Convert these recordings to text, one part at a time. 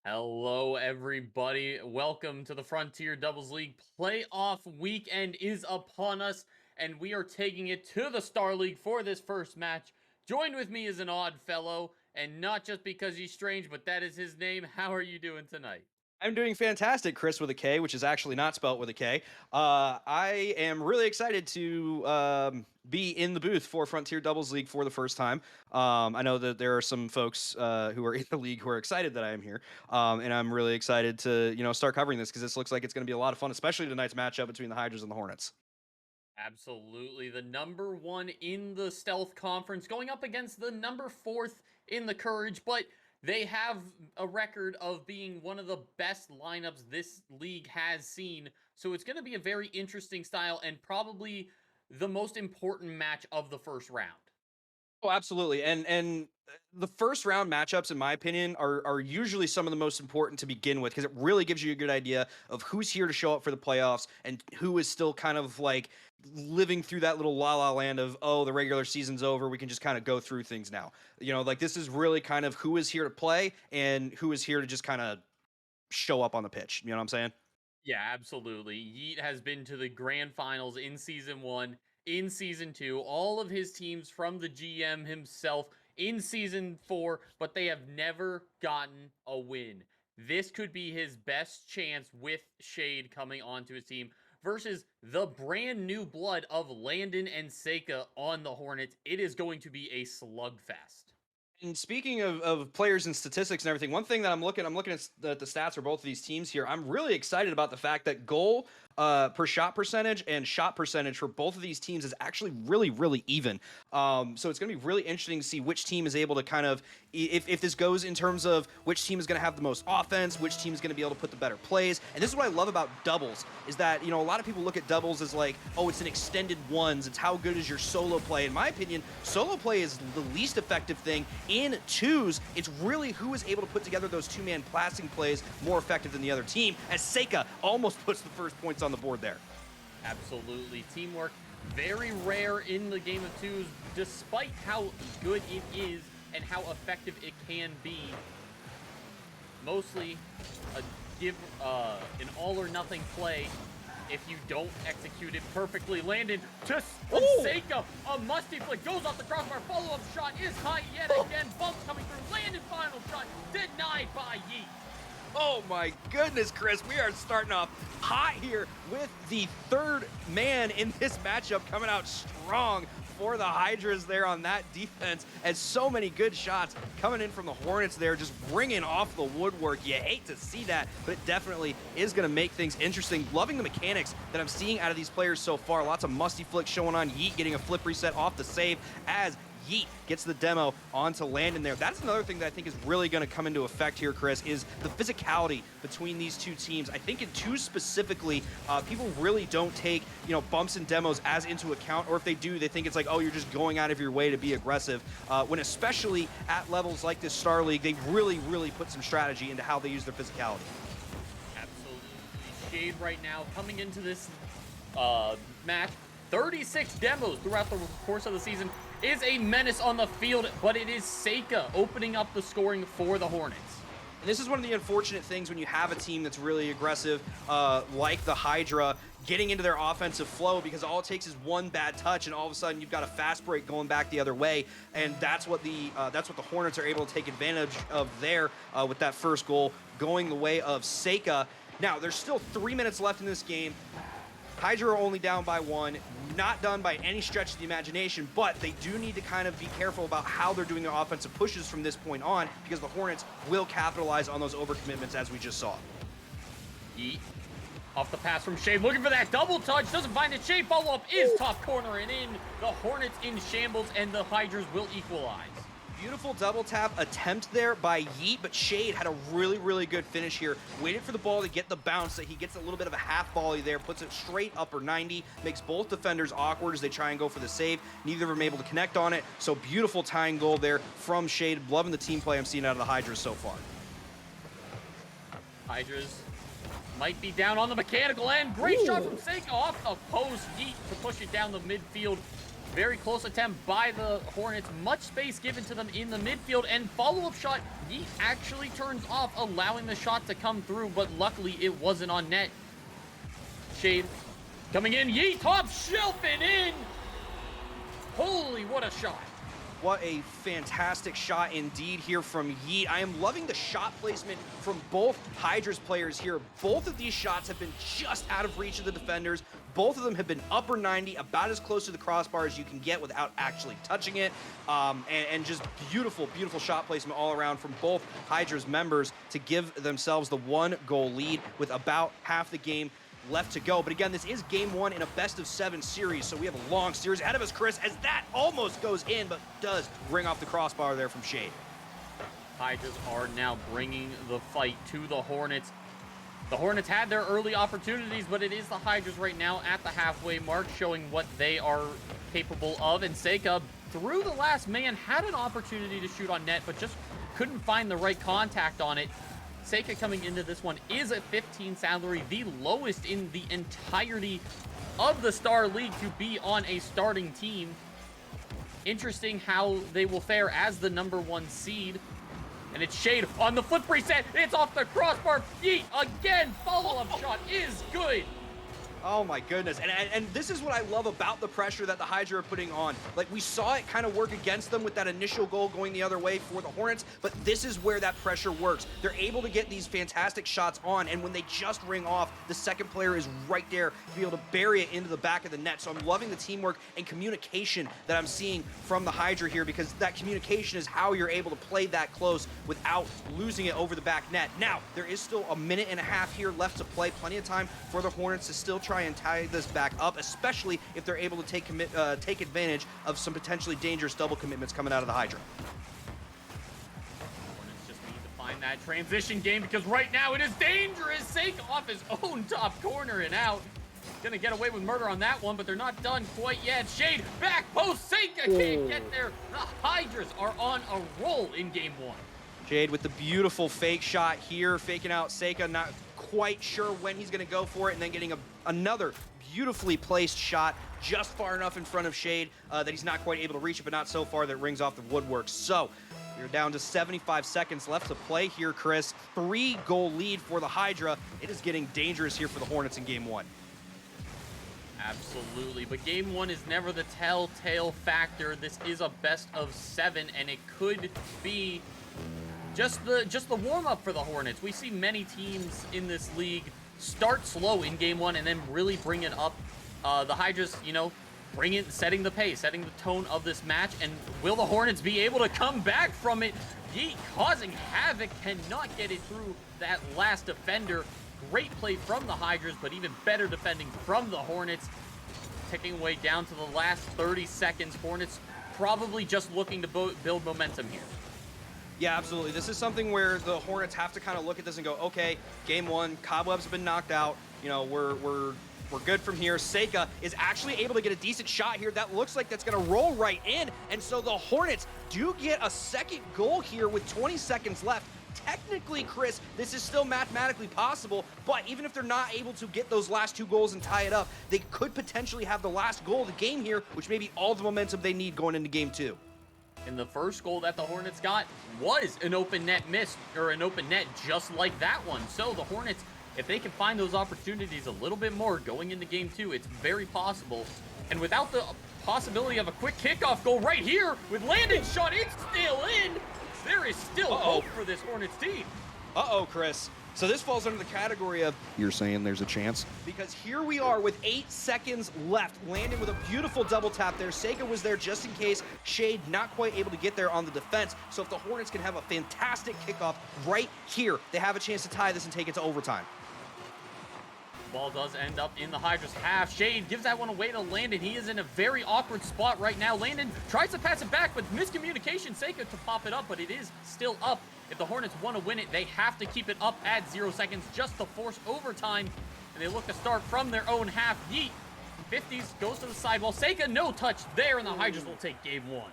Hello, everybody. Welcome to the Frontier Doubles League. Playoff weekend is upon us, and we are taking it to the Star League for this first match. Joined with me is an odd fellow, and not just because he's strange, but that is his name. How are you doing tonight? I'm doing fantastic, Chris with a K, which is actually not spelt with a K. I am really excited to be in the booth for Frontier Doubles League for the first time. I know that there are some folks who are in the league who are excited that I am here, and I'm really excited to start covering this because this looks like it's going to be a lot of fun, especially tonight's matchup between the Hydras and the Hornets. Absolutely. The number one in the Stealth Conference going up against the number fourth in the Courage, but they have a record of being one of the best lineups this league has seen. So it's going to be a very interesting style and probably the most important match of the first round. Oh, absolutely. And the first round matchups, in my opinion, are usually some of the most important to begin with because it really gives you a good idea of who's here to show up for the playoffs and who is still kind of like living through that little la la land of, oh, the regular season's over. We can just kind of go through things now. Like this is really kind of who is here to play and who is here to just kind of show up on the pitch. You know what I'm saying? Yeah, absolutely. Yeet has been to the grand finals in season one, in season two, all of his teams from the GM himself in season four, but they have never gotten a win. This could be his best chance with Shade coming onto his team versus the brand new blood of Landon and Seika on the Hornets. It is going to be a slugfest. And speaking of players and statistics and everything, one thing that I'm looking at the stats for both of these teams here. I'm really excited about the fact that goal per shot percentage and shot percentage for both of these teams is actually really even. So it's going to be really interesting to see which team is able to kind of, if this goes in terms of which team is going to have the most offense, which team is going to be able to put the better plays. And this is what I love about doubles is that a lot of people look at doubles as like, oh, it's an extended ones. It's how good is your solo play. In my opinion, solo play is the least effective thing. In twos, it's really who is able to put together those two-man passing plays more effective than the other team, as Seika almost puts the first points on the board there. Absolutely. Teamwork, very rare in the game of twos, despite how good it is and how effective it can be. Mostly a give an all or nothing play if you don't execute it perfectly. Landon just from Seika, a musty flick goes off the crossbar. Follow-up shot is high yet again. Bumps coming through. Landon final shot denied by Yeet. Oh my goodness, Chris. We are starting off hot here with the third man in this matchup coming out strong for the Hydras there on that defense. And so many good shots coming in from the Hornets there, just bringing off the woodwork. You hate to see that, but it definitely is going to make things interesting. Loving the mechanics that I'm seeing out of these players so far. Lots of musty flicks showing on. Yeet getting a flip reset off the save as Yeet gets the demo onto Landon there. That's another thing that I think is really going to come into effect here, Chris, is the physicality between these two teams. I think in two specifically, people really don't take, bumps and demos as into account, or if they do, they think it's like, oh, you're just going out of your way to be aggressive. When especially at levels like this Star League, they really put some strategy into how they use their physicality. Absolutely. Shade right now coming into this match. 36 demos throughout the course of the season is a menace on the field, but it is Seika opening up the scoring for the Hornets. And this is one of the unfortunate things when you have a team that's really aggressive, like the Hydra, getting into their offensive flow, because all it takes is one bad touch, and all of a sudden you've got a fast break going back the other way, and that's what the Hornets are able to take advantage of there with that first goal going the way of Seika. Now, there's still 3 minutes left in this game. Hydra are only down by one, not done by any stretch of the imagination, but they do need to kind of be careful about how they're doing their offensive pushes from this point on, because the Hornets will capitalize on those overcommitments as we just saw. Yeet. Off the pass from Shade, looking for that double touch, doesn't find it. Shade follow-up is top corner and in. The Hornets in shambles, and the Hydras will equalize. Beautiful double tap attempt there by Yeet, but Shade had a really good finish here. Waited for the ball to get the bounce, that he gets a little bit of a half volley there, puts it straight upper 90, makes both defenders awkward as they try and go for the save. Neither of them able to connect on it, so beautiful tying goal there from Shade. Loving the team play I'm seeing out of the Hydras so far. Hydras might be down on the mechanical end. Great shot from Seika off the post. Yeet to push it down the midfield. Very close attempt by the Hornets. Much space given to them in the midfield. And follow-up shot, Yeet actually turns off, allowing the shot to come through. But luckily, it wasn't on net. Shade coming in. Yeet top shelfing in. Holy, what a shot. What a fantastic shot indeed here from Yeet. I am loving the shot placement from both Hydra's players here. Both of these shots have been just out of reach of the defenders. Both of them have been upper 90, about as close to the crossbar as you can get without actually touching it. And just beautiful, beautiful shot placement all around from both Hydra's members to give themselves the 1-goal lead with about half the game left to go. But again, this is game 1 in a best-of-7 series, so we have a long series ahead of us, Chris, as that almost goes in, but does ring off the crossbar there from Shade. Hydras are now bringing the fight to the Hornets. The Hornets had their early opportunities, but it is the Hydras right now at the halfway mark, showing what they are capable of. And Seika, through the last man, had an opportunity to shoot on net, but just couldn't find the right contact on it. Seika coming into this one is at 15 salary, the lowest in the entirety of the Star League to be on a starting team. Interesting how they will fare as the #1 seed. And it's Shade on the flip reset. It's off the crossbar. Yeet again. Follow-up shot is good. Oh my goodness. And this is what I love about the pressure that the Hydra are putting on. Like, we saw it kind of work against them with that initial goal going the other way for the Hornets, but this is where that pressure works. They're able to get these fantastic shots on, and when they just ring off, the second player is right there to be able to bury it into the back of the net. So I'm loving the teamwork and communication that I'm seeing from the Hydra here, because that communication is how you're able to play that close without losing it over the back net. Now, there is still a minute and a half here left to play. Plenty of time for the Hornets to still try and tie this back up, especially if they're able to take advantage of some potentially dangerous double commitments coming out of the Hydra. Hornets just need to find that transition game, because right now it is dangerous. Seika off his own top corner and out. Gonna get away with murder on that one, but they're not done quite yet. Shade back post. Seika can't get there. The Hydras are on a roll in game 1. Jade with the beautiful fake shot here, faking out Seika, not quite sure when he's going to go for it, and then getting another beautifully placed shot just far enough in front of Shade that he's not quite able to reach it, but not so far that it rings off the woodwork. So we're down to 75 seconds left to play here, Chris. 3-goal lead for the Hydra. It is getting dangerous here for the Hornets in game 1. Absolutely, but game 1 is never the telltale factor. This is a best-of-7, and it could be just the warm-up for the Hornets. We see many teams in this league start slow in game 1 and then really bring it up. The Hydras, setting the pace, setting the tone of this match. And will the Hornets be able to come back from it? Yeet causing havoc, cannot get it through that last defender. Great play from the Hydras, but even better defending from the Hornets. Ticking away down to the last 30 seconds. Hornets probably just looking to build momentum here. Yeah, absolutely. This is something where the Hornets have to kind of look at this and go, okay, game 1, Cobwebs have been knocked out. We're good from here. Seika is actually able to get a decent shot here. That looks like that's going to roll right in. And so the Hornets do get a second goal here with 20 seconds left. Technically, Chris, this is still mathematically possible, but even if they're not able to get those last 2 goals and tie it up, they could potentially have the last goal of the game here, which may be all the momentum they need going into game 2. And the first goal that the Hornets got was an open net miss, or an open net just like that one. So the Hornets, if they can find those opportunities a little bit more going into game 2, it's very possible. And without the possibility of a quick kickoff goal right here with Landon's shot, it's still in. There is still hope for this Hornets team. Uh-oh, Chris. So this falls under the category of, you're saying there's a chance? Because here we are with 8 seconds left. Landon with a beautiful double tap there. Seika was there just in case. Shade not quite able to get there on the defense. So if the Hornets can have a fantastic kickoff right here, they have a chance to tie this and take it to overtime. Ball does end up in the Hydra's half. Shade gives that one away to Landon. He is in a very awkward spot right now. Landon tries to pass it back, but miscommunication. Seika to pop it up, but it is still up. If the Hornets want to win it, they have to keep it up at 0 seconds just to force overtime. And they look to start from their own half. Yeet, 50s, goes to the sidewall. Seika, no touch there, and the Hydras will take game 1.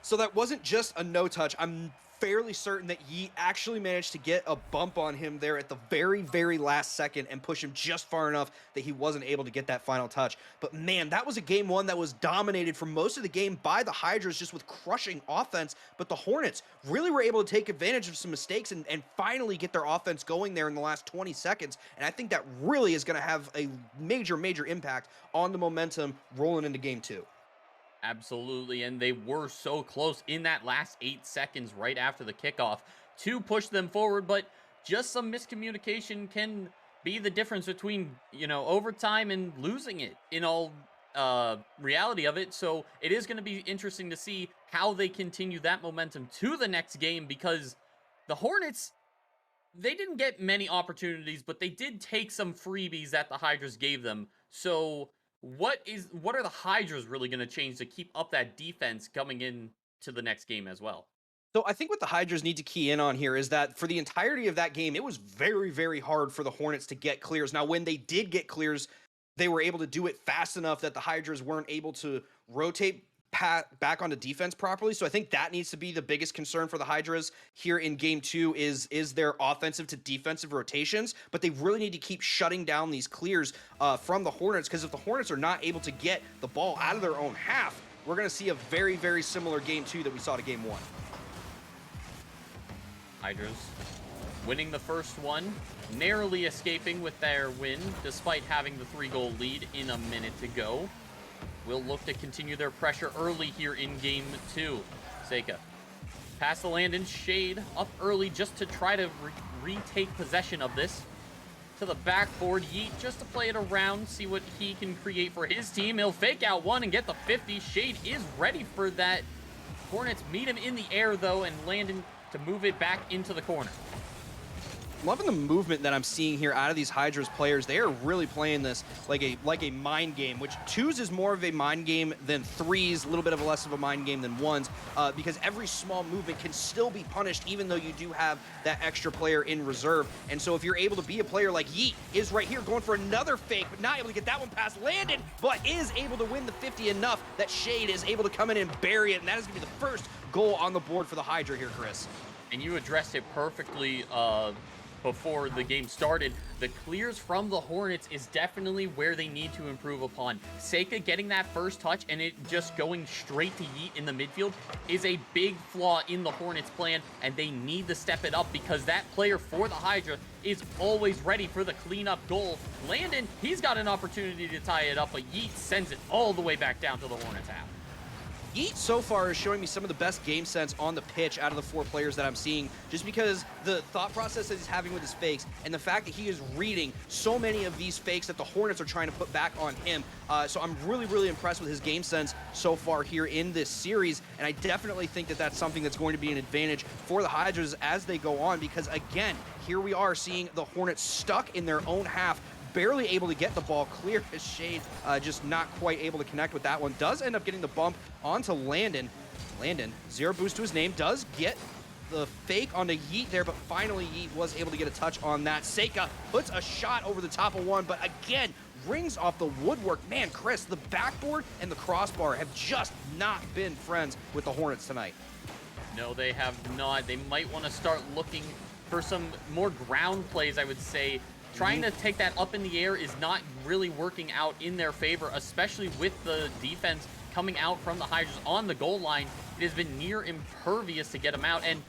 So that wasn't just a no touch. I'm fairly certain that Yeet actually managed to get a bump on him there at the very, very last second and push him just far enough that he wasn't able to get that final touch. But man, that was a game one that was dominated for most of the game by the Hydras just with crushing offense. But the Hornets really were able to take advantage of some mistakes and finally get their offense going there in the last 20 seconds. And I think that really is going to have a major, major impact on the momentum rolling into game two. Absolutely, and they were so close in that last 8 seconds right after the kickoff to push them forward, but just some miscommunication can be the difference between, overtime and losing it in all reality of it. So it is going to be interesting to see how they continue that momentum to the next game, because the Hornets, they didn't get many opportunities, but they did take some freebies that the Hydras gave them. So what are the Hydras really going to change to keep up that defense coming in to the next game as well? So I think what the Hydras need to key in on here is that for the entirety of that game, it was very, very hard for the Hornets to get clears. Now, when they did get clears, they were able to do it fast enough that the Hydras weren't able to rotate back onto defense properly. So I think that needs to be the biggest concern for the Hydras here in game two is their offensive to defensive rotations, but they really need to keep shutting down these clears from the Hornets, because if the Hornets are not able to get the ball out of their own half, we're going to see a very, very similar game two that we saw to game one. Hydras winning the first one, narrowly escaping with their win despite having the 3-goal lead in a minute to go. Will look to continue their pressure early here in game two. Seika pass the Landon. Shade up early just to try to retake possession of this. To the backboard, Yeet just to play it around, see what he can create for his team. He'll fake out one and get the 50. Shade is ready for that. Hornets meet him in the air though, and Landon to move it back into the corner. Loving the movement that I'm seeing here out of these Hydras players. They are really playing this like a mind game, which 2s is more of a mind game than 3s, a little bit of less of a mind game than 1s, because every small movement can still be punished even though you do have that extra player in reserve. And so if you're able to be a player like Yeet is right here going for another fake, but not able to get that one past Landon, but is able to win the 50 enough that Shade is able to come in and bury it, and that is going to be the first goal on the board for the Hydra here, Chris. And you addressed it perfectly before the game started. The clears from the Hornets is definitely where they need to improve upon. Seika getting that first touch and it just going straight to Yeet in the midfield is a big flaw in the Hornets plan, and they need to step it up because that player for the Hydra is always ready for the cleanup goal. Landon, he's got an opportunity to tie it up, but Yeet sends it all the way back down to the Hornets half. Yeet so far is showing me some of the best game sense on the pitch out of the 4 players that I'm seeing, just because the thought process that he's having with his fakes and the fact that he is reading so many of these fakes that the Hornets are trying to put back on him. So I'm really, really impressed with his game sense so far here in this series, and I definitely think that that's something that's going to be an advantage for the Hydras as they go on, because again, here we are seeing the Hornets stuck in their own half, barely able to get the ball clear as Shade just not quite able to connect with that one. Does end up getting the bump onto Landon. Landon, 0 boost to his name, does get the fake onto Yeet there, but finally Yeet was able to get a touch on that. Seika puts a shot over the top of one, but again, rings off the woodwork. Man, Chris, the backboard and the crossbar have just not been friends with the Hornets tonight. No, they have not. They might want to start looking for some more ground plays, I would say. Trying to take that up in the air is not really working out in their favor, especially with the defense coming out from the Hydras on the goal line. It has been near impervious to get them out. And,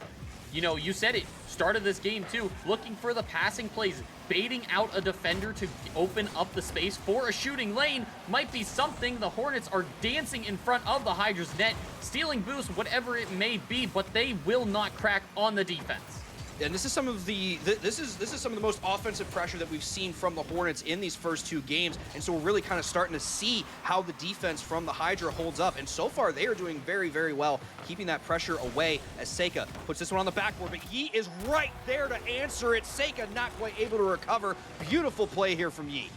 you said it, started this game too, looking for the passing plays, baiting out a defender to open up the space for a shooting lane might be something. The Hornets are dancing in front of the Hydra's net, stealing boost, whatever it may be, but they will not crack on the defense. And this is some of the this is some of the most offensive pressure that we've seen from the Hornets in these first 2 games, and so we're really kind of starting to see how the defense from the Hydra holds up. And so far, they are doing very, very well, keeping that pressure away as Seika puts this one on the backboard, but Yeet is right there to answer it. Seika not quite able to recover. Beautiful play here from Yeet.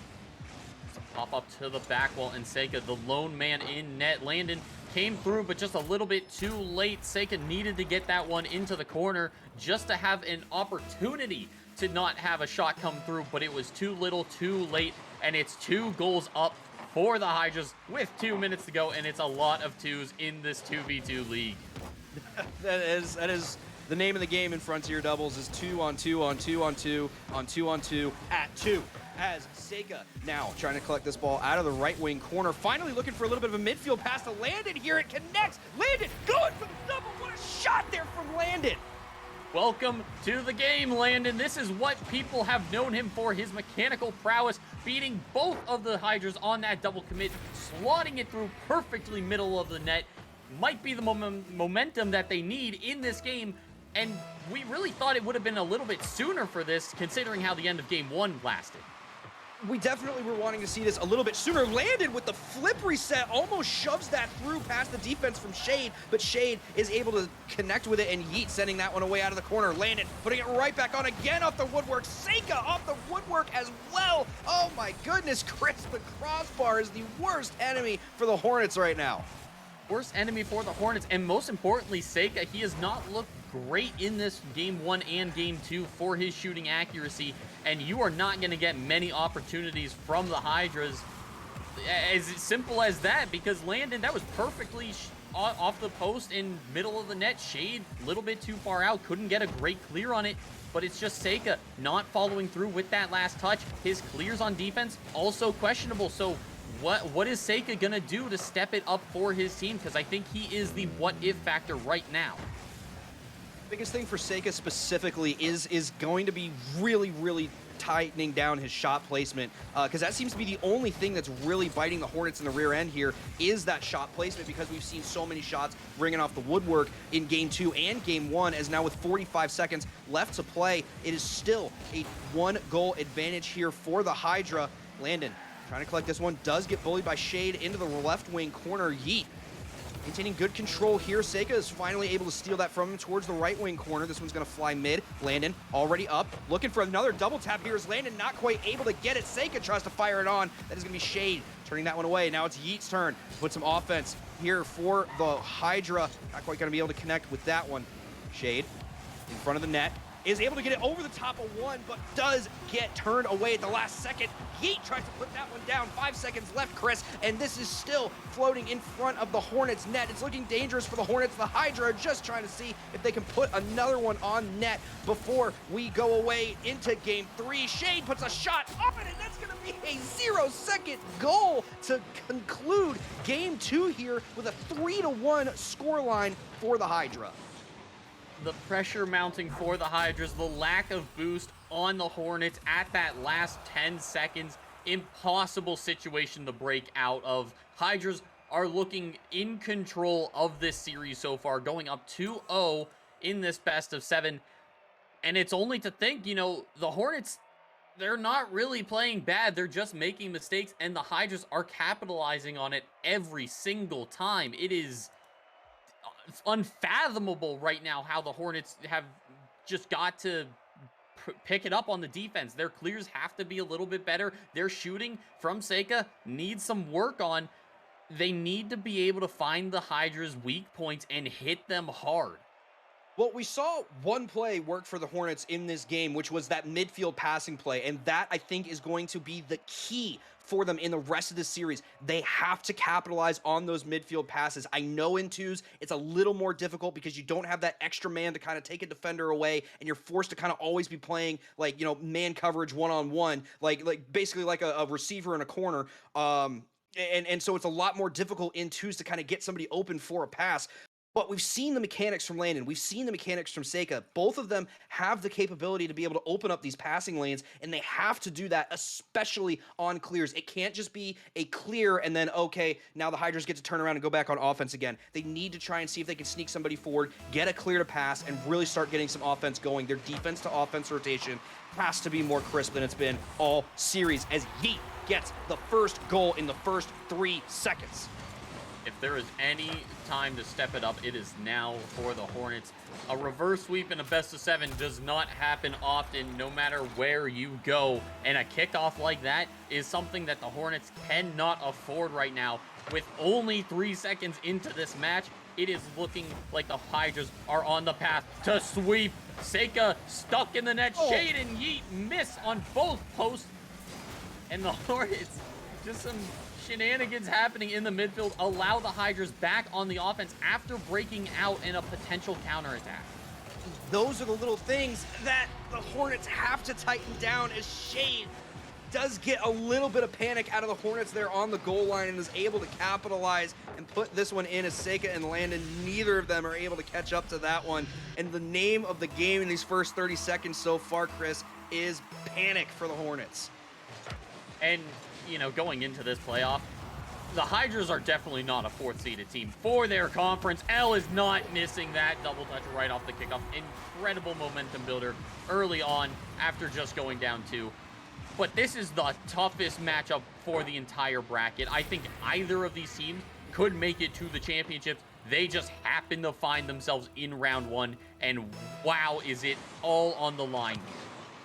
Pop up to the back wall, and Seika, the lone man in net. Landon came through, but just a little bit too late. Seika needed to get that one into the corner just to have an opportunity to not have a shot come through, but it was too little, too late, and it's 2 goals up for the Hydras with 2 minutes to go, and it's a lot of 2s in this 2v2 league. That is The name of the game in Frontier Doubles is 2-on-2-on-2-on-2-on-2-on-2 at 2. As Seika now trying to collect this ball out of the right wing corner. Finally looking for a little bit of a midfield pass to Landon here. It connects. Landon going for the double. What a shot there from Landon. Welcome to the game, Landon. This is what people have known him for, his mechanical prowess, beating both of the Hydras on that double commit, slotting it through perfectly middle of the net. Might be the momentum that they need in this game, and we really thought it would have been a little bit sooner for this, considering how the end of game 1 lasted. We definitely were wanting to see this a little bit sooner. Landon with the flip reset almost shoves that through past the defense from Shade, but Shade is able to connect with it, and Yeet sending that one away out of the corner. Landon putting it right back on again off the woodwork. Seika off the woodwork as well. Oh my goodness, Chris, the crossbar is the worst enemy for the Hornets right now. Worst enemy for the Hornets, and most importantly, Seika, he has not looked great in this game 1 and game 2 for his shooting accuracy, and you are not going to get many opportunities from the Hydras as simple as that, because Landon, that was perfectly off the post in middle of the net. Shade a little bit too far out, couldn't get a great clear on it, but it's just Seika not following through with that last touch. His clears on defense also questionable, so what is Seika gonna do to step it up for his team? Because I think he is the what-if factor right now. Biggest thing for Seika specifically is going to be really tightening down his shot placement, because that seems to be the only thing that's really biting the Hornets in the rear end here, is that shot placement, because we've seen so many shots ringing off the woodwork in game 2 and game 1, as now with 45 seconds left to play, it is still a 1-goal advantage here for the Hydra. Landon trying to collect this one, does get bullied by Shade into the left wing corner. Yeet maintaining good control here. Seika is finally able to steal that from him towards the right wing corner. This one's going to fly mid. Landon already up, looking for another double tap here. Is Landon not quite able to get it. Seika tries to fire it on. That is going to be Shade turning that one away. Now it's Yeet's turn. Put some offense here for the Hydra. Not quite going to be able to connect with that one. Shade in front of the net. Is able to get it over the top of one, but does get turned away at the last second. Yeet tries to put that one down. 5 seconds left, Chris, and this is still floating in front of the Hornets net. It's looking dangerous for the Hornets. The Hydra are just trying to see if they can put another one on net before we go away into game 3. Shade puts a shot up it, and that's going to be a 0-second goal to conclude game 2 here with a 3-1 scoreline for the Hydra. The pressure mounting for the Hydras, the lack of boost on the Hornets at that last 10 seconds. Impossible situation to break out of. Hydras are looking in control of this series so far, going up 2-0 in this best of 7. And it's only to think, you know, the Hornets, they're not really playing bad. They're just making mistakes, and the Hydras are capitalizing on it every single time. It is unfathomable right now how the Hornets have just got to pick it up on the defense. Their clears have to be a little bit better. Their shooting from Seika needs some work on. They need to be able to find the Hydra's weak points and hit them hard. Well, we saw one play work for the Hornets in this game, which was that midfield passing play, and that, I think, is going to be the key for them in the rest of the series. They have to capitalize on those midfield passes. I know in twos, it's a little more difficult because you don't have that extra man to kind of take a defender away, and you're forced to kind of always be playing, like, you know, man coverage one-on-one, like basically like a receiver in a corner. And so it's a lot more difficult in twos to kind of get somebody open for a pass. But we've seen the mechanics from Landon. We've seen the mechanics from Seika. Both of them have the capability to be able to open up these passing lanes, and they have to do that, especially on clears. It can't just be a clear and then, okay, now the Hydras get to turn around and go back on offense again. They need to try and see if they can sneak somebody forward, get a clear to pass, and really start getting some offense going. Their defense to offense rotation has to be more crisp than it's been all series, as Yeet gets the first goal in the first 3 seconds. If there is any time to step it up, it is now for the Hornets. A reverse sweep in a best of 7 does not happen often, no matter where you go. And a kickoff like that is something that the Hornets cannot afford right now. With only 3 seconds into this match, it is looking like the Hydras are on the path to sweep. Seika stuck in the net. Shade and Yeet miss on both posts. And the Hornets, just some shenanigans happening in the midfield, allow the Hydras back on the offense after breaking out in a potential counterattack. those are the little things that the Hornets have to tighten down, as Shade does get a little bit of panic out of the Hornets there on the goal line and is able to capitalize and put this one in as Seika and Landon, neither of them are able to catch up to that one. And the name of the game in these first 30 seconds so far, Chris, is panic for the Hornets. And, you know, going into this playoff, the Hydras are definitely not a fourth-seeded team for their conference. L is not missing that double touch right off the kickoff. Incredible momentum builder early on after just going down 2. But this is the toughest matchup for the entire bracket. I think either of these teams could make it to the championships. They just happen to find themselves in round 1, and wow, is it all on the line here.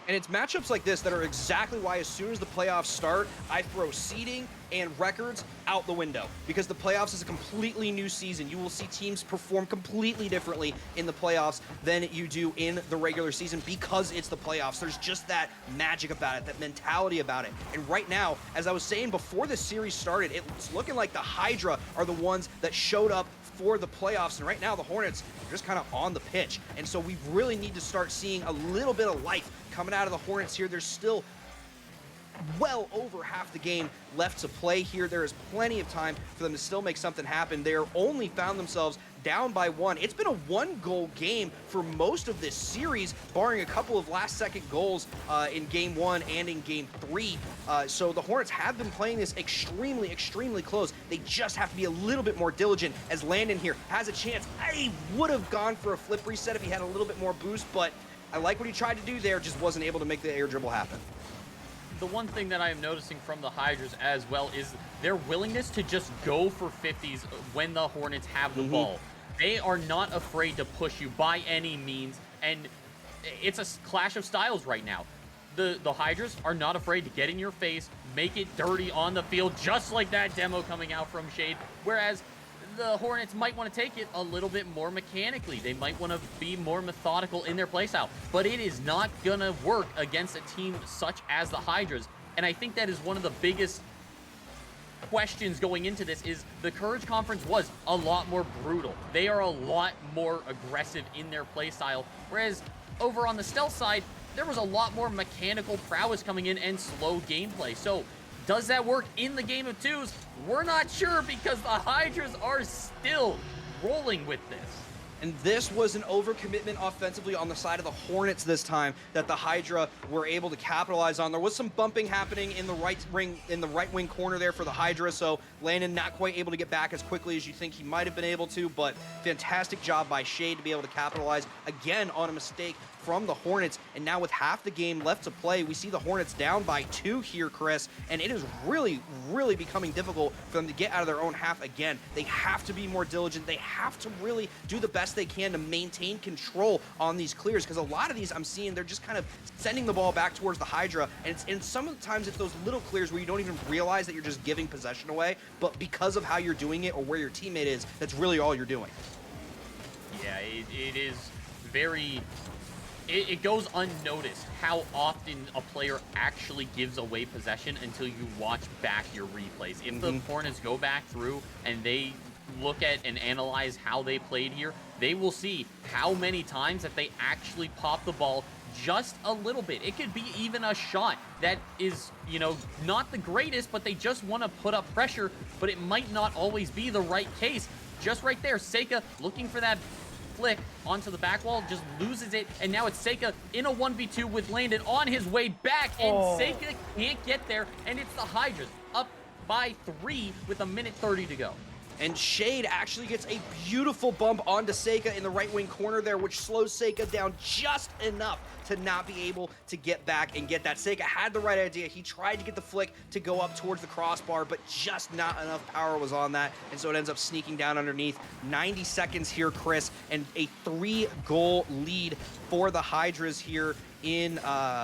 And it's matchups like this that are exactly why as soon as the playoffs start, I throw seeding and records out the window, because the playoffs is a completely new season. You will see teams perform completely differently in the playoffs than you do in the regular season because it's the playoffs. There's just that magic about it, that mentality about it. And right now, as I was saying before the series started, it's looking like the Hydra are the ones that showed up for the playoffs, and right now the Hornets are just kind of on the pitch. And so we really need to start seeing a little bit of life coming out of the Hornets here. There's still well over half the game left to play here. There is plenty of time for them to still make something happen. They're only found themselves down by 1. It's been a 1-goal game for most of this series, barring a couple of last-second goals in Game 1 and in Game 3. So the Hornets have been playing this extremely, extremely close. They just have to be a little bit more diligent, as Landon here has a chance. I would have gone for a flip reset if he had a little bit more boost, but I like what he tried to do there, just wasn't able to make the air dribble happen. The one thing that I am noticing from the Hydras as well is their willingness to just go for 50s when the Hornets have the ball. They are not afraid to push you by any means, and it's a clash of styles right now. The Hydras are not afraid to get in your face, make it dirty on the field, just like that demo coming out from Shade, whereas the Hornets might want to take it a little bit more mechanically. They might want to be more methodical in their playstyle, but it is not going to work against a team such as the Hydras. And I think that is one of the biggest questions going into this. Is the Courage Conference was a lot more brutal. They are a lot more aggressive in their playstyle, whereas over on the Stealth side, there was a lot more mechanical prowess coming in and slow gameplay. So does that work in the game of 2s? We're not sure, because the Hydras are still rolling with this. And this was an overcommitment offensively on the side of the Hornets this time that the Hydra were able to capitalize on. There was some bumping happening in the right wing corner there for the Hydra, so Landon not quite able to get back as quickly as you think he might have been able to, but fantastic job by Shade to be able to capitalize again on a mistake from the Hornets. And now with half the game left to play, we see the Hornets down by 2 here, Chris, and it is really, really becoming difficult for them to get out of their own half again. They have to be more diligent. They have to really do the best they can to maintain control on these clears, because a lot of these I'm seeing, they're just kind of sending the ball back towards the Hydra, and some of the times it's those little clears where you don't even realize that you're just giving possession away, but because of how you're doing it or where your teammate is, that's really all you're doing. Yeah, it is very... It goes unnoticed how often a player actually gives away possession until you watch back your replays. If the Hornets go back through and they look at and analyze how they played here, they will see how many times that they actually pop the ball just a little bit. It could be even a shot that is, you know, not the greatest, but they just want to put up pressure, but it might not always be the right case. Just right there, Seika looking for that flick onto the back wall, just loses it, and now it's Seika in a 1v2 with Landon on his way back, and Seika can't get there, and it's the Hydras up by 3 with 1:30 to go. And Shade actually gets a beautiful bump onto Seika in the right wing corner there, which slows Seika down just enough to not be able to get back and get that. Seika had the right idea. He tried to get the flick to go up towards the crossbar, but just not enough power was on that, and so it ends up sneaking down underneath. 90 seconds here, Chris, and a 3-goal lead for the Hydras here in,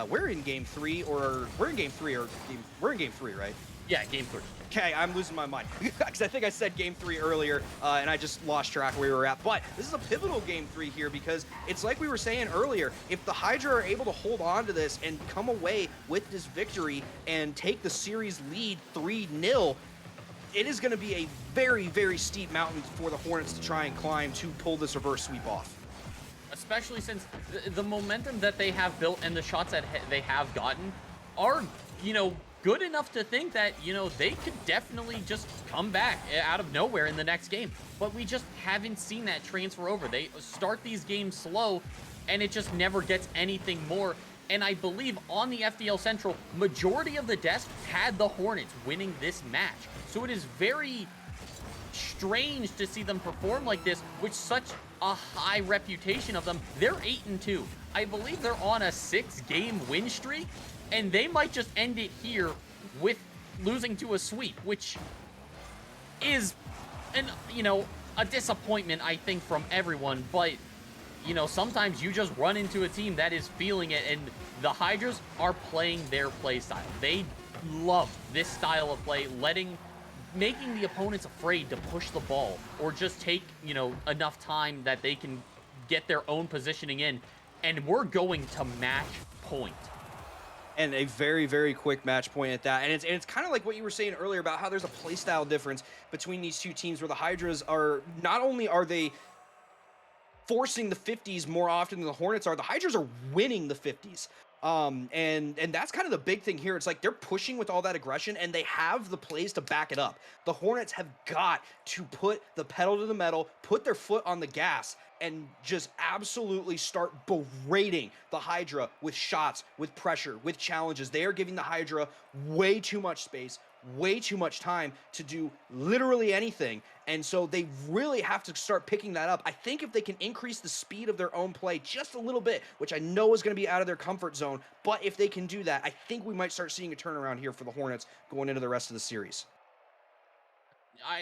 we're in game 3, right? Yeah, game 3. Okay, I'm losing my mind because I think I said game 3 earlier, and I just lost track of where we were at. But this is a pivotal game 3 here, because it's like we were saying earlier, if the Hydra are able to hold on to this and come away with this victory and take the series lead 3-0, it is going to be a very, very steep mountain for the Hornets to try and climb to pull this reverse sweep off. especially since the momentum that they have built and the shots that they have gotten are, good enough to think that, they could definitely just come back out of nowhere in the next game. But we just haven't seen that transfer over. They start these games slow, and it just never gets anything more. And I believe on the FDL Central, majority of the desk had the Hornets winning this match. So it is very strange to see them perform like this with such a high reputation of them. They're 8-2. I believe they're on a 6-game win streak, and they might just end it here with losing to a sweep, which is a disappointment, I think, from everyone. But sometimes you just run into a team that is feeling it, and the Hydras are playing their play style. They love this style of play, making the opponents afraid to push the ball or just take, enough time that they can get their own positioning in. And we're going to match point. And a very, very quick match point at that. And it's kind of like what you were saying earlier about how there's a playstyle difference between these two teams, where the Hydras are, not only are they forcing the 50s more often than the Hornets are, the Hydras are winning the 50s. And that's kind of the big thing here. It's like they're pushing with all that aggression, and they have the plays to back it up. The Hornets have got to put the pedal to the metal, put their foot on the gas, and just absolutely start berating the Hydra with shots, with pressure, with challenges. They are giving the Hydra way too much space, way too much time to do literally anything. And so they really have to start picking that up. I think if they can increase the speed of their own play just a little bit, which I know is going to be out of their comfort zone, but if they can do that, I think we might start seeing a turnaround here for the Hornets going into the rest of the series.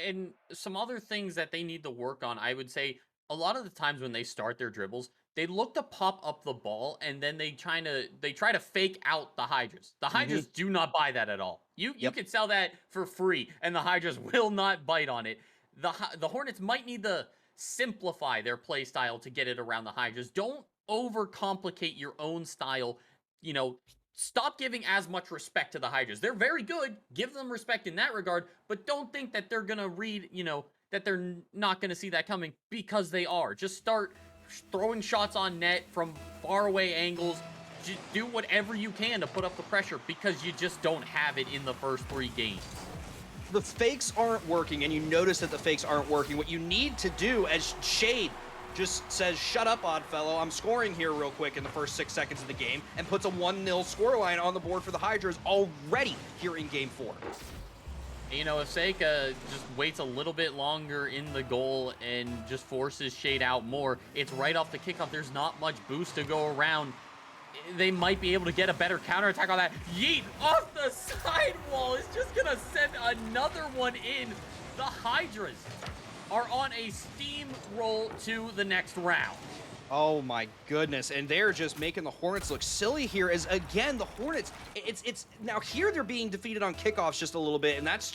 And some other things that they need to work on, I would say, a lot of the times when they start their dribbles, they look to pop up the ball, and then they try to fake out the Hydras. The Hydras do not buy that at all. You could sell that for free, and the Hydras will not bite on it. The Hornets might need to simplify their play style to get it around the Hydras. Don't overcomplicate your own style. Stop giving as much respect to the Hydras. They're very good. Give them respect in that regard, but don't think that they're going to read, that they're not going to see that coming, because they are. Just start throwing shots on net from far away angles. Just do whatever you can to put up the pressure, because you just don't have it in the first 3 games. The fakes aren't working, and you notice that the fakes aren't working. What you need to do, as Shade just says, "Shut up, Oddfellow, I'm scoring here real quick in the first 6 seconds of the game," and puts a 1-0 scoreline on the board for the Hydras already here in Game 4. If Seika just waits a little bit longer in the goal and just forces Shade out more, it's right off the kickoff. There's not much boost to go around. They might be able to get a better counterattack on that. Yeet off the sidewall is just going to send another one in. The Hydras are on a steamroll to the next round. Oh my goodness, and they're just making the Hornets look silly here, as again, the Hornets, it's now here they're being defeated on kickoffs just a little bit, and that's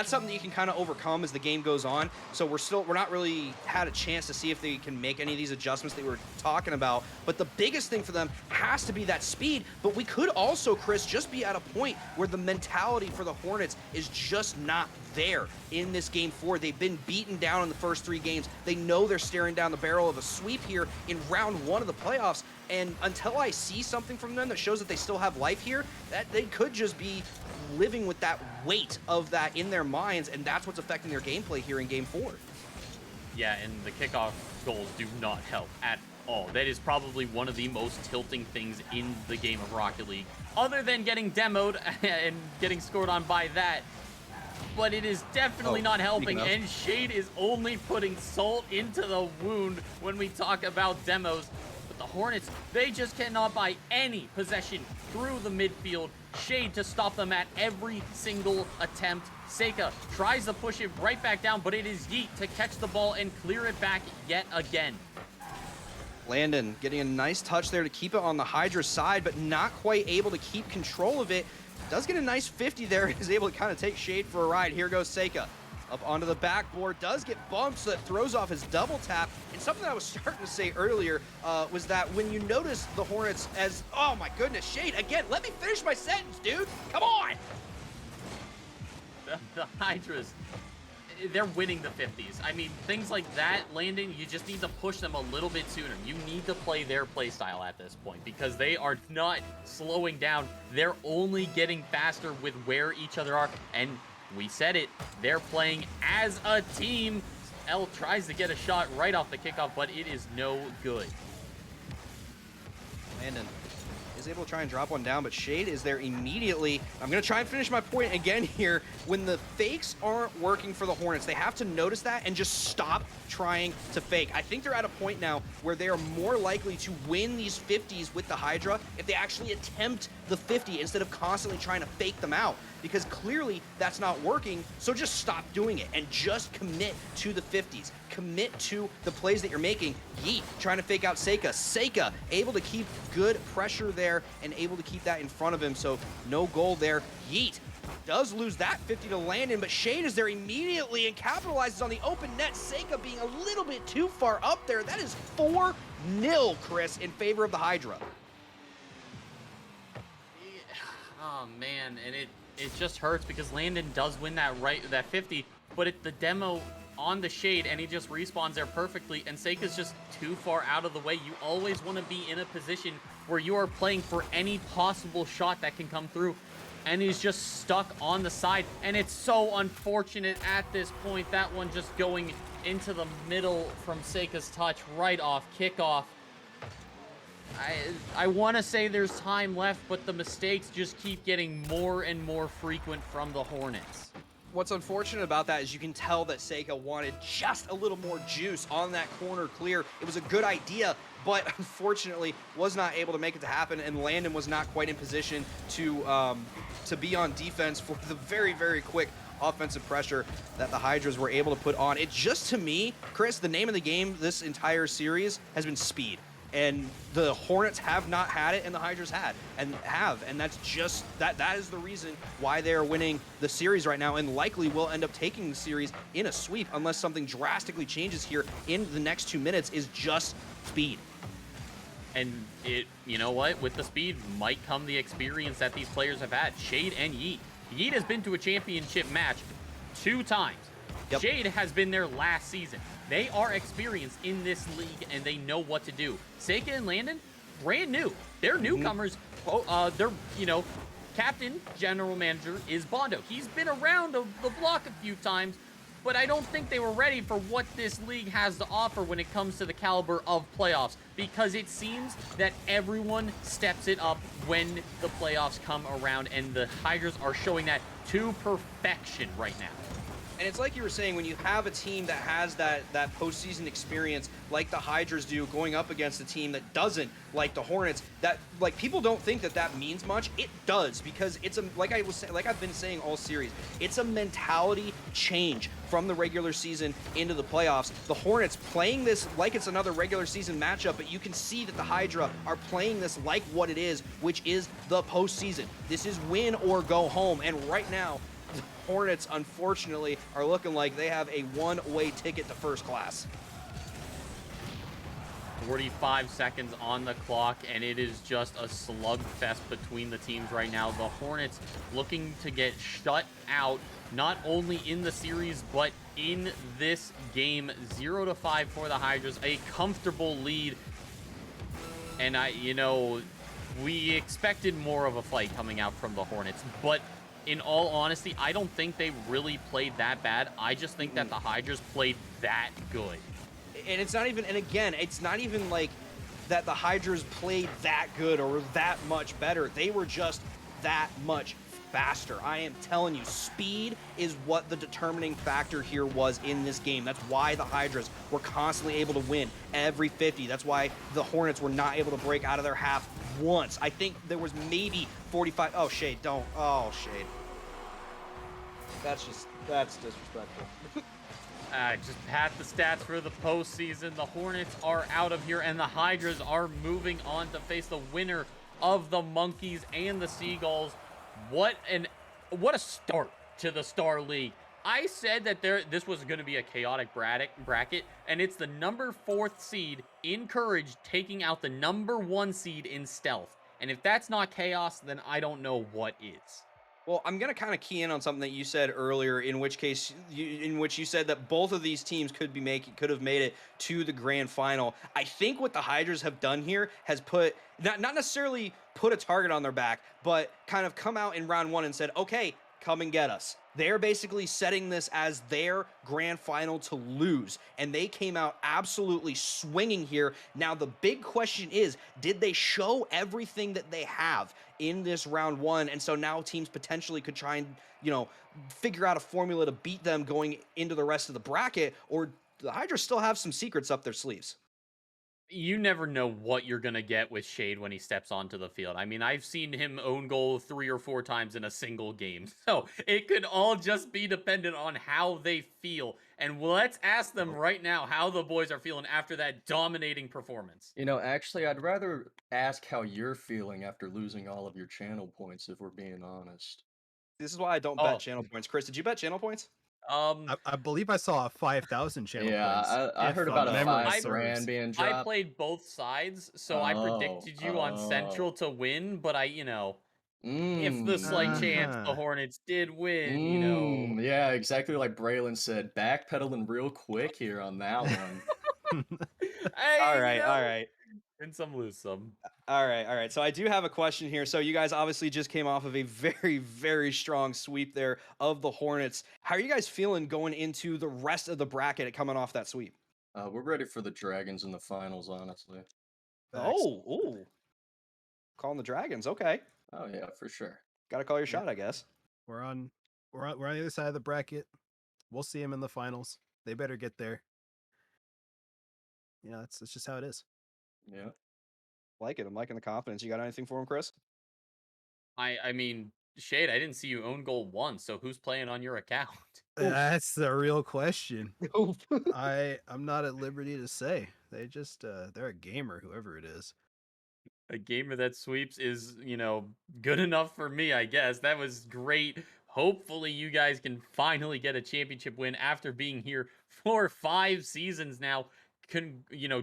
something that you can kind of overcome as the game goes on. So we're not really had a chance to see if they can make any of these adjustments that we were talking about, but the biggest thing for them has to be that speed. But we could also, Chris, just be at a point where the mentality for the Hornets is just not there in this Game 4. They've been beaten down in the first 3 games. They know they're staring down the barrel of a sweep here in round 1 of the playoffs, and until I see something from them that shows that they still have life here, that they could just be living with that weight of that in their minds, and that's what's affecting their gameplay here in Game 4. Yeah, and the kickoff goals do not help at all. That is probably one of the most tilting things in the game of Rocket League, other than getting demoed and getting scored on by that. But it is definitely not helping, and Shade is only putting salt into the wound when we talk about demos. But the Hornets, they just cannot buy any possession through the midfield. Shade to stop them at every single attempt. Seika tries to push it right back down, but it is Yeet to catch the ball and clear it back yet again. Landon getting a nice touch there to keep it on the Hydra side, but not quite able to keep control of it. Does get a nice 50 there, is able to kind of take Shade for a ride. Here goes Seika. Up onto the backboard, does get bumped, so that throws off his double tap. And something that I was starting to say earlier was that when you notice the Hornets as, oh my goodness, Shade, again, let me finish my sentence, dude. Come on. The Hydras, they're winning the 50s. I mean, things like that, Landon, you just need to push them a little bit sooner. You need to play their play style at this point because they are not slowing down. They're only getting faster with where each other are. And we said it, they're playing as a team. L tries to get a shot right off the kickoff, but it is no good. Landon is able to try and drop one down, but Shade is there immediately. I'm going to try and finish my point again here. When the fakes aren't working for the Hornets, they have to notice that and just stop trying to fake. I think they're at a point now where they are more likely to win these 50s with the Hydra if they actually attempt the 50 instead of constantly trying to fake them out, because clearly that's not working. So just stop doing it and just commit to the 50s. Commit to the plays that you're making. Yeet trying to fake out Seika. Seika able to keep good pressure there and able to keep that in front of him, so no goal there. Yeet does lose that 50 to Landon, but Shade is there immediately and capitalizes on the open net. Seika being a little bit too far up there. That is 4-0, Chris, in favor of the Hydra. Oh man, and it just hurts because Landon does win that 50, but the demo on the Shade and he just respawns there perfectly, and Seika's just too far out of the way. You always want to be in a position where you are playing for any possible shot that can come through, and he's just stuck on the side, and it's so unfortunate at this point. That one just going into the middle from Seika's touch right off kickoff. I want to say there's time left, but the mistakes just keep getting more and more frequent from the Hornets. What's unfortunate about that is you can tell that Seika wanted just a little more juice on that corner clear. It was a good idea, but unfortunately was not able to make it to happen, and Landon was not quite in position to be on defense for the very, very quick offensive pressure that the Hydras were able to put on. It just, to me, Chris, the name of the game this entire series has been speed. And the Hornets have not had it, and the Hydras and that's just that is the reason why they're winning the series right now, and likely will end up taking the series in a sweep unless something drastically changes here in the next 2 minutes. Is just speed. And you know what? With the speed might come the experience that these players have had. Shade and Yeet. Yeet has been to a championship match 2 times. Yep. Shade has been there last season. They are experienced in this league, and they know what to do. Seika and Landon, brand new. They're newcomers. They're, captain, general manager is Bondo. He's been around the block a few times, but I don't think they were ready for what this league has to offer when it comes to the caliber of playoffs, because it seems that everyone steps it up when the playoffs come around, and the Hydras are showing that to perfection right now. And it's like you were saying, when you have a team that has that postseason experience like the Hydras do, going up against a team that doesn't, like the Hornets, that people don't think that means much. It does, because it's like I've been saying all series, it's a mentality change from the regular season into the playoffs. The Hornets playing this like it's another regular season matchup, but you can see that the Hydra are playing this like what it is, which is the postseason. This is win or go home, and right now, the Hornets, unfortunately, are looking like they have a one-way ticket to first class. 45 seconds on the clock, and it is just a slugfest between the teams right now. The Hornets looking to get shut out, not only in the series, but in this game. 0-5 for the Hydras, a comfortable lead. And we expected more of a fight coming out from the Hornets, but in all honesty, I don't think they really played that bad. I just think that the Hydras played that good. And it's not even, and again, it's not even like that the Hydras played that good or that much better. They were just that much faster. I am telling you, speed is what the determining factor here was in this game. That's why the Hydras were constantly able to win every 50. That's why the Hornets were not able to break out of their half once. I think there was maybe 45. Oh, Shade, don't. Oh, Shade. That's disrespectful. Just pat the stats for the postseason. The Hornets are out of here, and the Hydras are moving on to face the winner of the Monkeys and the Seagulls. What a start to the Star League. I said that this was going to be a chaotic bracket, and it's the number 4th seed in Courage taking out the number 1 seed in Stealth. And if that's not chaos, then I don't know what is. Well, I'm gonna kind of key in on something that you said earlier, in which case, in which you said that both of these teams could have made it to the grand final. I think what the Hydras have done here has put not necessarily put a target on their back, but kind of come out in round one and said, okay, come and get us. They're basically setting this as their grand final to lose, and they came out absolutely swinging here. Now, the big question is, did they show everything that they have in this round one? And so now teams potentially could try and, figure out a formula to beat them going into the rest of the bracket, or the Hydra still have some secrets up their sleeves. You never know what you're going to get with Shade when he steps onto the field. I mean, I've seen him own goal 3 or 4 times in a single game. So it could all just be dependent on how they feel. And let's ask them right now how the boys are feeling after that dominating performance. Actually, I'd rather ask how you're feeling after losing all of your channel points, if we're being honest. This is why I don't bet Oh, channel points. Chris, did you bet channel points? um, I believe I saw a 5,000 channel Yeah, points. I heard about a memory 5 I- grand serves. being I dropped. played both sides, so I predicted you on Central to win, but if the slight chance the Uh-huh. Hornets did win, Yeah, exactly like Braylon said, backpedaling real quick here on that one. hey, All right, all right. win some, lose some. All right, all right. So I do have a question here. So you guys obviously just came off of a very, very strong sweep there of the Hornets. How are you guys feeling going into the rest of the bracket coming off that sweep? We're ready for the Dragons in the finals, honestly. Facts. Oh, calling the Dragons. Okay, Oh yeah, for sure. got to call your Yeah. shot, I guess. We're on we're on the other side of the bracket. We'll see them in the finals. They better get there. It's just how it is. Yeah. Like it. I'm liking the confidence. You got anything for him, Chris? I mean, Shade, I didn't see you own goal once, so who's playing on your account? That's the real question. Oof. I'm not at liberty to say. They're a gamer, whoever it is. A gamer that sweeps is, good enough for me, I guess. That was great. Hopefully, you guys can finally get a championship win after being here for 5 seasons now.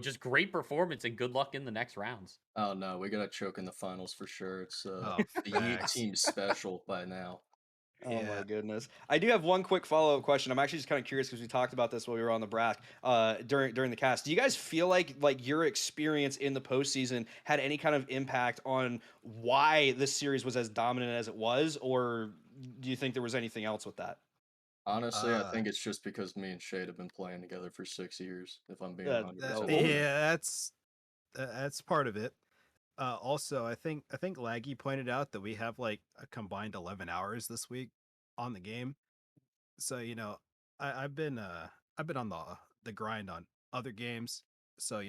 Just great performance and good luck in the next rounds. Oh no, we gotta choke in the finals for sure. It's Oh, the Yeet facts. team special by now. Oh my Yeah. goodness! I do have one quick follow-up question. I'm actually just kind of curious because we talked about this while we were on the brack during the cast. Do you guys feel like your experience in the postseason had any kind of impact on why this series was as dominant as it was, or do you think there was anything else with that? Honestly, I Uh, think it's just because me and Shade have been playing together for 6 years, if I'm being That- 100% Oh. yeah, that's part of it. Also, I think Laggy pointed out that we have like a combined 11 hours this week on the game. So I've been on the grind on other games. So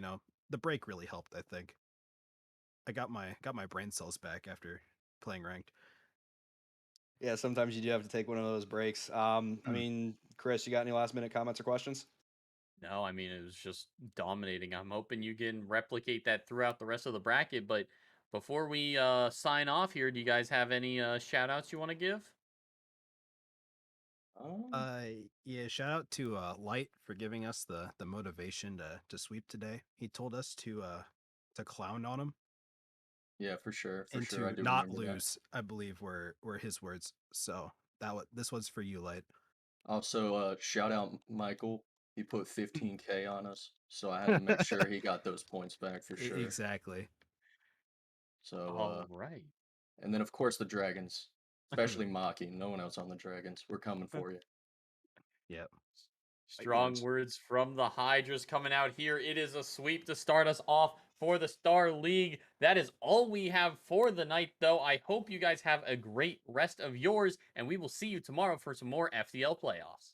the break really helped. I think I got my brain cells back after playing ranked. Yeah, sometimes you do have to take one of those breaks. I mean, Chris, you got any last-minute comments or questions? No, I mean, it was just dominating. I'm hoping you can replicate that throughout the rest of the bracket. But before we sign off here, do you guys have any shout outs you want to give? Yeah, shout out to Light for giving us the motivation to sweep today. He told us to clown on him Yeah, for sure. For and sure. I to do not remember that. lose, I believe were his words. So this one's for you, Light. Also, shout out Michael. He put 15K on us, so I had to make sure he got those points back for sure. Exactly. So, All right. and then of course the Dragons, especially Maki. No one else on the Dragons. We're coming for you. Yep. Strong words. words from the Hydras coming out here. It is a sweep to start us off for the Star League. That is all we have for the night, though. I hope you guys have a great rest of yours, and we will see you tomorrow for some more FDL playoffs.